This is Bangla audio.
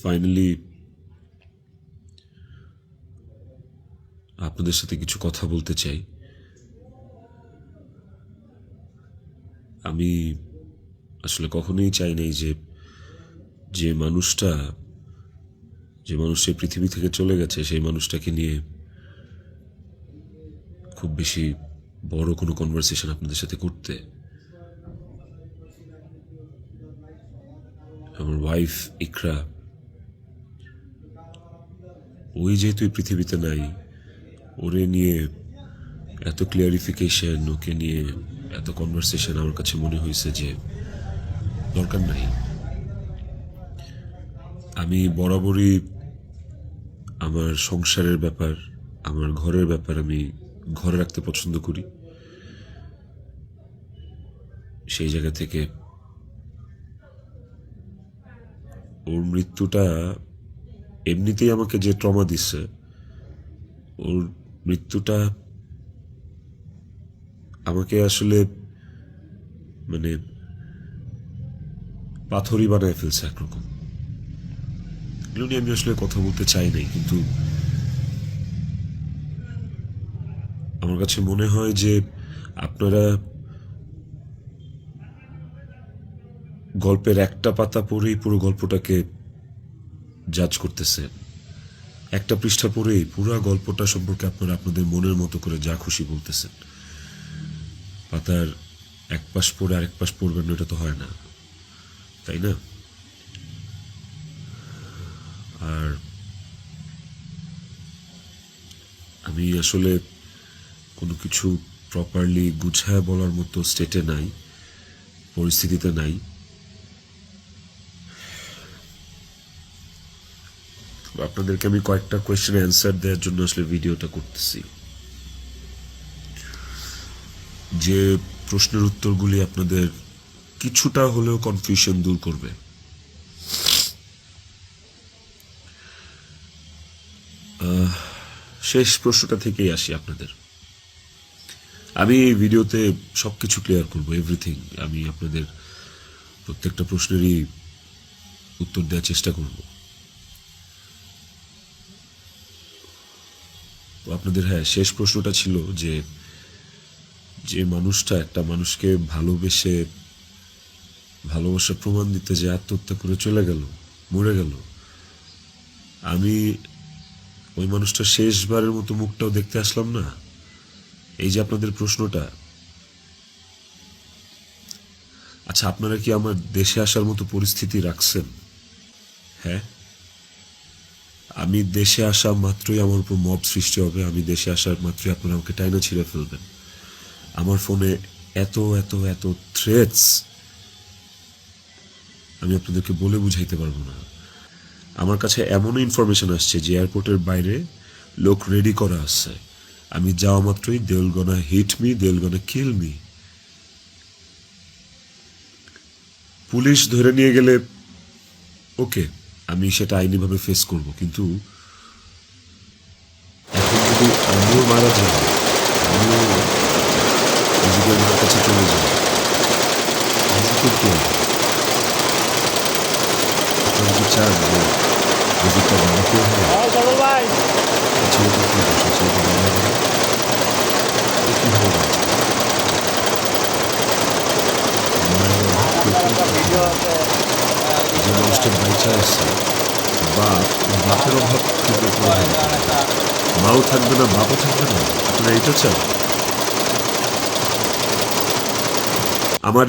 ফাইনালি আপনাদের সাথে কিছু কথা বলতে চাই। আমি আসলে কখনোই চাই নাই যে মানুষটা পৃথিবী থেকে চলে গেছে সেই মানুষটাকে নিয়ে খুব বেশি বড় কোনো কনভারসেশন আপনাদের সাথে করতে। আমার ওয়াইফ ইকরা, ওই যেহেতু এই পৃথিবীতে নাই, ওরে নিয়ে এত ক্লিয়ারিফিকেশন, ওকে নিয়ে এত কনভারসেশন আমার কাছে মনে হয়েছে যে দরকার নাই। আমি বরাবরই আমার সংসারের ব্যাপার, আমার ঘরের ব্যাপার আমি ঘরে রাখতে পছন্দ করি। সেই জায়গা থেকে ওর মৃত্যুটা এমনিতেই আমাকে যে ট্রমা দিচ্ছে, ওর মৃত্যুটা আমাকে আসলে মানে পাথরই বানায় ফেলছে একরকম। এগুলো নিয়ে আমি আসলে কথা বলতে চাই নাই, কিন্তু আমার কাছে মনে হয় যে আপনারা গল্পের একটা পাতা পড়েই পুরো গল্পটাকে জাজ করতেছেন। একটা পৃষ্ঠা পড়েই পুরো গল্পটা সম্পর্কে আপনারা আপনাদের মনের মতো করে যা খুশি বলতেছেন। পাতার এক পাশ পড়ে আরেক পাশ পড়বেন না, এটা তো হয় না, তাই না? আর আমি আসলে কোনো কিছু প্রপারলি গুছায় বলার মতো স্টেটে নাই, পরিস্থিতিতে নাই। আপনাদেরকে আমি কয়েকটা কোয়েশ্চেন অ্যান্সার দেওয়ার জন্য আসলে ভিডিওটা করতেছি, যে প্রশ্নের উত্তরগুলি আপনাদের কিছুটা হলেও কনফিউশন দূর করবে। শেষ প্রশ্নটা থেকেই আসি আপনাদের। আমি এই ভিডিওতে সবকিছু ক্লিয়ার করব, এভরিথিং। আমি আপনাদের প্রত্যেকটা প্রশ্নেরই উত্তর দেওয়ার চেষ্টা করব। আপনাদের শেষ প্রশ্নটা ছিল যে মানুষটা একটা মানুষকে ভালোবাসার প্রমাণ দিতে যে আত্মহত্যা করে চলে গেল, মরে গেল, আমি ওই মানুষটা শেষবারের মতো মুখটাও দেখতে আসলাম না। এই যে আপনাদের প্রশ্নটা, আচ্ছা আপনারা কি আমার দেশে আসার মতো পরিস্থিতি রাখছেন? হ্যাঁ, আমি দেশে আসা মাত্রই আমার উপর মব সৃষ্টি হবে। আমি দেশে আসার মাত্রই আপনারা আমাকে টাইনা ছিঁড়ে ফেলবেন। আমার ফোনে এত এত এত থ্রেটস আমি আপনাদেরকে বলে বুঝাইতে পারবো না। আমার কাছে এমন ইনফরমেশন আসছে যে এয়ারপোর্টের বাইরে লোক রেডি করা আছে, আমি যাওয়া মাত্রই they will gonna hit me, they will gonna kill me. Police ধরে নিয়ে গেলে ওকে, আমি সেটা আইনিভাবে ফেস করব, কিন্তু এখন যদি আমিও মারা যাই, আমিও নিজেদের মার কাছে চলে যাই, নিজেদের কি হবে? আপনারা কি চান যে নিজেরটা বাবাকেও হয়, ছেলেটা কি দোষ, ছেলেটা বাবা হবে, কি হবে? যে মানুষটা বাইচা আছে, বাপের অভাব কিন্তু মাও থাকবে না, বাপও থাকবে না, আপনারা এইটা চান? আমার